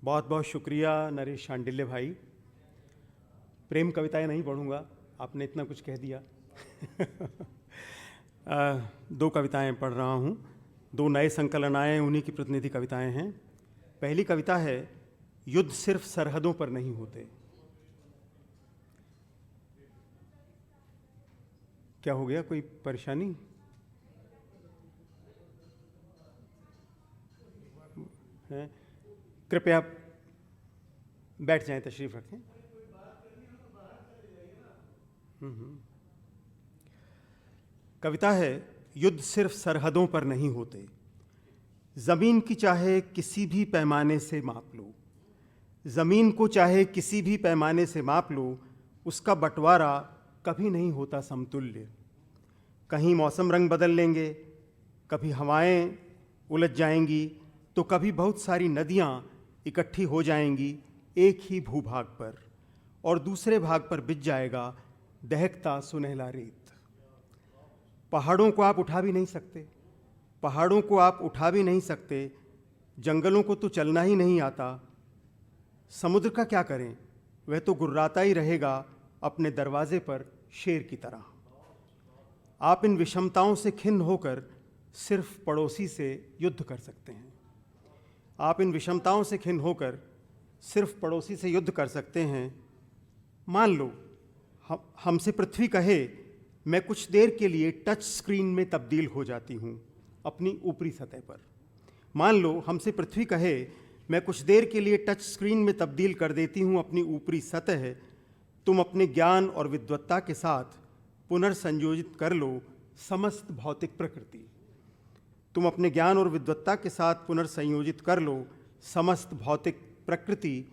बहुत बहुत शुक्रिया नरेश शांडिल्य भाई। प्रेम कविताएं नहीं पढ़ूंगा, आपने इतना कुछ कह दिया। दो कविताएं पढ़ रहा हूं, दो नए संकलन आए हैं, उन्हीं की प्रतिनिधि कविताएं हैं। पहली कविता है युद्ध सिर्फ सरहदों पर नहीं होते। क्या हो गया, कोई परेशानी है? कृपया बैठ जाएं, तशरीफ रखें। कविता है युद्ध सिर्फ सरहदों पर नहीं होते। जमीन की चाहे किसी भी पैमाने से माप लो, जमीन को चाहे किसी भी पैमाने से माप लो, उसका बंटवारा कभी नहीं होता समतुल्य। कहीं मौसम रंग बदल लेंगे, कभी हवाएं उलझ जाएंगी, तो कभी बहुत सारी नदियां इकट्ठी हो जाएंगी एक ही भूभाग पर, और दूसरे भाग पर बिछ जाएगा दहकता सुनहला रेत। पहाड़ों को आप उठा भी नहीं सकते, पहाड़ों को आप उठा भी नहीं सकते, जंगलों को तो चलना ही नहीं आता। समुद्र का क्या करें, वह तो गुर्राता ही रहेगा अपने दरवाजे पर शेर की तरह। आप इन विषमताओं से खिन्न होकर सिर्फ पड़ोसी से युद्ध कर सकते हैं। आप इन विषमताओं से खिन्न होकर सिर्फ पड़ोसी से युद्ध कर सकते हैं। मान लो हमसे पृथ्वी कहे मैं कुछ देर के लिए टच स्क्रीन में तब्दील हो जाती हूँ अपनी ऊपरी सतह पर। मान लो हमसे पृथ्वी कहे मैं कुछ देर के लिए टच स्क्रीन में तब्दील कर देती हूँ अपनी ऊपरी सतह। तुम अपने ज्ञान और विद्वत्ता के साथ पुनर्संयोजित कर लो समस्त भौतिक प्रकृति। तुम अपने ज्ञान और विद्वत्ता के साथ पुनर्संयोजित कर लो समस्त भौतिक प्रकृति।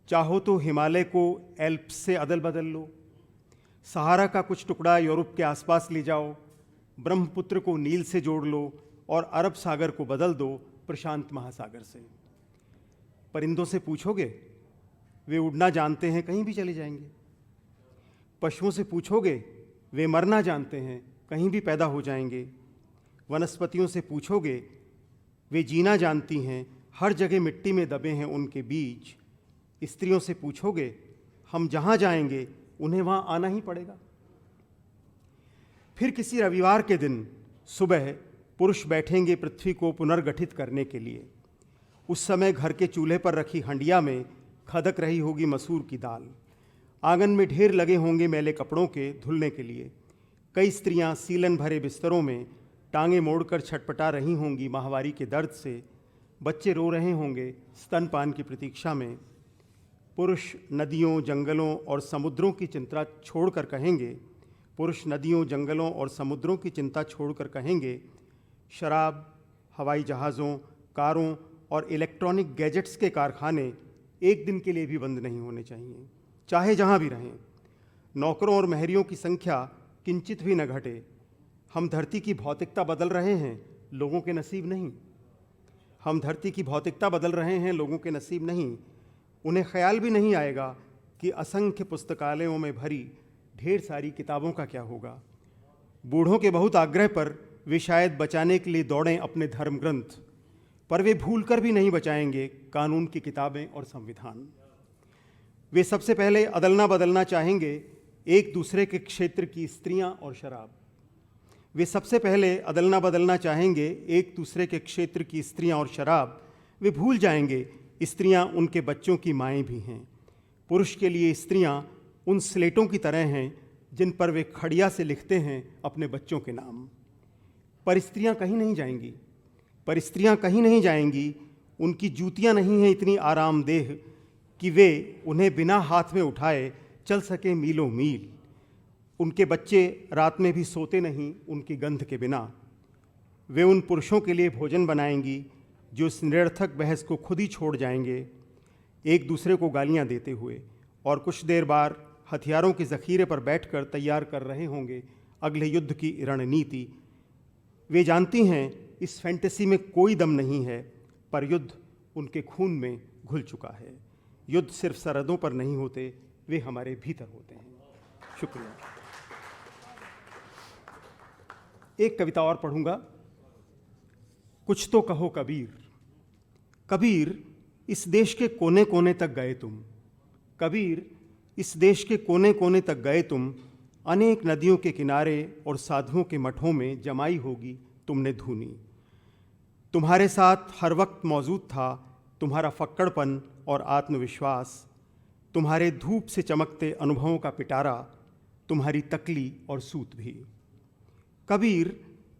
चाहो तो हिमालय को एल्प्स से अदल बदल लो, सहारा का कुछ टुकड़ा यूरोप के आसपास ले जाओ, ब्रह्मपुत्र को नील से जोड़ लो और अरब सागर को बदल दो प्रशांत महासागर से। परिंदों से पूछोगे, वे उड़ना जानते हैं, कहीं भी चले जाएंगे। पशुओं से पूछोगे, वे मरना जानते हैं, कहीं भी पैदा हो जाएंगे। वनस्पतियों से पूछोगे, वे जीना जानती हैं, हर जगह मिट्टी में दबे हैं उनके बीज। स्त्रियों से पूछोगे, हम जहाँ जाएंगे उन्हें वहाँ आना ही पड़ेगा। फिर किसी रविवार के दिन सुबह पुरुष बैठेंगे पृथ्वी को पुनर्गठित करने के लिए। उस समय घर के चूल्हे पर रखी हंडिया में खदक रही होगी मसूर की दाल। आंगन में ढेर लगे होंगे मैले कपड़ों के धुलने के लिए। कई स्त्रियां सीलन भरे बिस्तरों में टांगे मोड़कर छटपटा रही होंगी माहवारी के दर्द से। बच्चे रो रहे होंगे स्तनपान की प्रतीक्षा में। पुरुष नदियों, जंगलों और समुद्रों की चिंता छोड़कर कहेंगे, पुरुष नदियों, जंगलों और समुद्रों की चिंता छोड़कर कहेंगे, शराब, हवाई जहाज़ों, कारों और इलेक्ट्रॉनिक गैजेट्स के कारखाने एक दिन के लिए भी बंद नहीं होने चाहिए, चाहे जहाँ भी रहें। नौकरों और महरियों की संख्या किंचित भी न घटे। हम धरती की भौतिकता बदल रहे हैं, लोगों के नसीब नहीं। हम धरती की भौतिकता बदल रहे हैं, लोगों के नसीब नहीं। उन्हें ख्याल भी नहीं आएगा कि असंख्य पुस्तकालयों में भरी ढेर सारी किताबों का क्या होगा। बूढ़ों के बहुत आग्रह पर वे शायद बचाने के लिए दौड़ें अपने धर्म ग्रंथ, पर वे भूल कर भी नहीं बचाएंगे कानून की किताबें और संविधान। वे सबसे पहले अदलना बदलना चाहेंगे एक दूसरे के क्षेत्र की स्त्रियां और शराब। वे सबसे पहले अदलना बदलना चाहेंगे एक दूसरे के क्षेत्र की स्त्रियां और शराब। वे भूल जाएंगे स्त्रियां उनके बच्चों की माएँ भी हैं। पुरुष के लिए स्त्रियां उन स्लेटों की तरह हैं जिन पर वे खड़िया से लिखते हैं अपने बच्चों के नाम। पर स्त्रियां कहीं नहीं जाएंगी, पर स्त्रियां कहीं नहीं जाएंगी। उनकी जूतियां नहीं हैं इतनी आरामदेह कि वे उन्हें बिना हाथ में उठाए चल सके मीलों मील। उनके बच्चे रात में भी सोते नहीं उनकी गंध के बिना। वे उन पुरुषों के लिए भोजन बनाएंगी जो इस निरर्थक बहस को खुद ही छोड़ जाएंगे एक दूसरे को गालियां देते हुए, और कुछ देर बाद हथियारों के ज़ख़ीरे पर बैठकर तैयार कर रहे होंगे अगले युद्ध की रणनीति। वे जानती हैं इस फैंटेसी में कोई दम नहीं है, पर युद्ध उनके खून में घुल चुका है। युद्ध सिर्फ सरहदों पर नहीं होते, वे हमारे भीतर होते हैं। शुक्रिया। एक कविता और पढ़ूंगा। कुछ तो कहो कबीर। कबीर इस देश के कोने कोने तक गए तुम। कबीर, इस देश के कोने कोने तक गए तुम, अनेक नदियों के किनारे और साधुओं के मठों में जमाई होगी तुमने धूनी। तुम्हारे साथ हर वक्त मौजूद था तुम्हारा फक्कड़पन और आत्मविश्वास, तुम्हारे धूप से चमकते अनुभवों का पिटारा, तुम्हारी तकली और सूत भी। कबीर,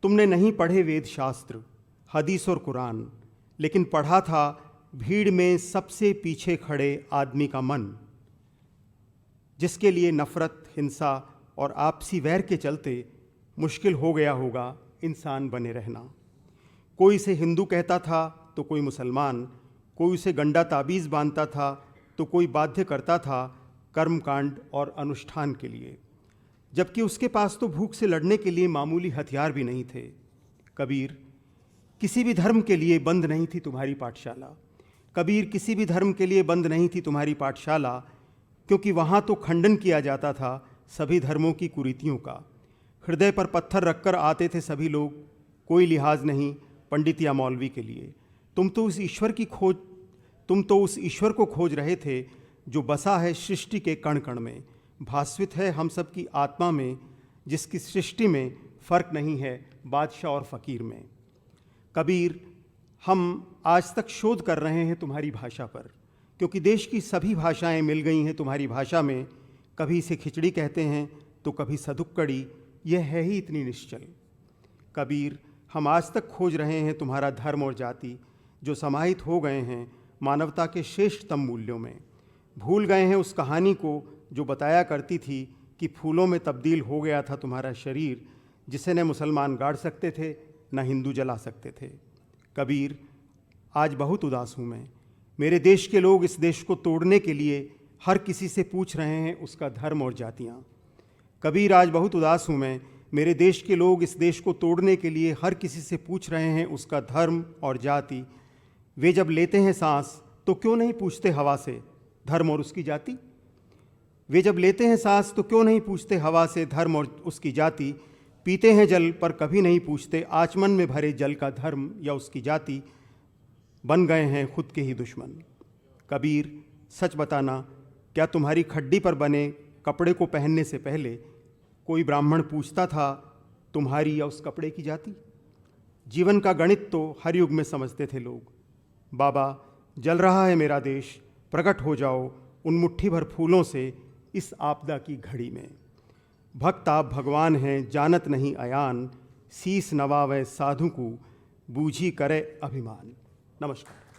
तुमने नहीं पढ़े वेद शास्त्र, हदीस और कुरान, लेकिन पढ़ा था भीड़ में सबसे पीछे खड़े आदमी का मन, जिसके लिए नफरत, हिंसा और आपसी वैर के चलते मुश्किल हो गया होगा इंसान बने रहना। कोई इसे हिंदू कहता था तो कोई मुसलमान, कोई उसे गंडा ताबीज़ बांधता था तो कोई बाध्य करता था कर्मकांड और अनुष्ठान के लिए, जबकि उसके पास तो भूख से लड़ने के लिए मामूली हथियार भी नहीं थे। कबीर, किसी भी धर्म के लिए बंद नहीं थी तुम्हारी पाठशाला। कबीर, किसी भी धर्म के लिए बंद नहीं थी तुम्हारी पाठशाला, क्योंकि वहाँ तो खंडन किया जाता था सभी धर्मों की कुरीतियों का। हृदय पर पत्थर रखकर आते थे सभी लोग, कोई लिहाज नहीं पंडित या मौलवी के लिए। तुम तो उस ईश्वर को खोज रहे थे जो बसा है सृष्टि के कण कण में, भास्वित है हम सब की आत्मा में, जिसकी सृष्टि में फ़र्क नहीं है बादशाह और फ़कीर में। कबीर, हम आज तक शोध कर रहे हैं तुम्हारी भाषा पर, क्योंकि देश की सभी भाषाएं मिल गई हैं तुम्हारी भाषा में। कभी इसे खिचड़ी कहते हैं तो कभी सदुक्कड़ी, यह है ही इतनी निश्चल। कबीर, हम आज तक खोज रहे हैं तुम्हारा धर्म और जाति, जो समाहित हो गए हैं मानवता के श्रेष्ठतम मूल्यों में। भूल गए हैं उस कहानी को जो बताया करती थी कि फूलों में तब्दील हो गया था तुम्हारा शरीर, जिसे न मुसलमान गाड़ सकते थे न हिंदू जला सकते थे। कबीर, आज बहुत उदास हूँ मैं। मेरे देश के लोग इस देश को तोड़ने के लिए हर किसी से पूछ रहे हैं उसका धर्म और जातियाँ। कबीर, आज बहुत उदास हूँ मैं। मेरे देश के लोग इस देश को तोड़ने के लिए हर किसी से पूछ रहे हैं उसका धर्म और जाति। वे जब लेते हैं सांस तो क्यों नहीं पूछते हवा से धर्म और उसकी जाति? वे जब लेते हैं सांस तो क्यों नहीं पूछते हवा से धर्म और उसकी जाति? पीते हैं जल पर कभी नहीं पूछते आचमन में भरे जल का धर्म या उसकी जाति। बन गए हैं खुद के ही दुश्मन। कबीर, सच बताना, क्या तुम्हारी खड्डी पर बने कपड़े को पहनने से पहले कोई ब्राह्मण पूछता था तुम्हारी या उस कपड़े की जाति? जीवन का गणित तो हर युग में समझते थे लोग। बाबा, जल रहा है मेरा देश, प्रकट हो जाओ उन मुट्ठी भर फूलों से इस आपदा की घड़ी में। भक्त आप भगवान हैं जानत नहीं अयान, शीस नवावे साधु को बूझी करे अभिमान। नमस्कार।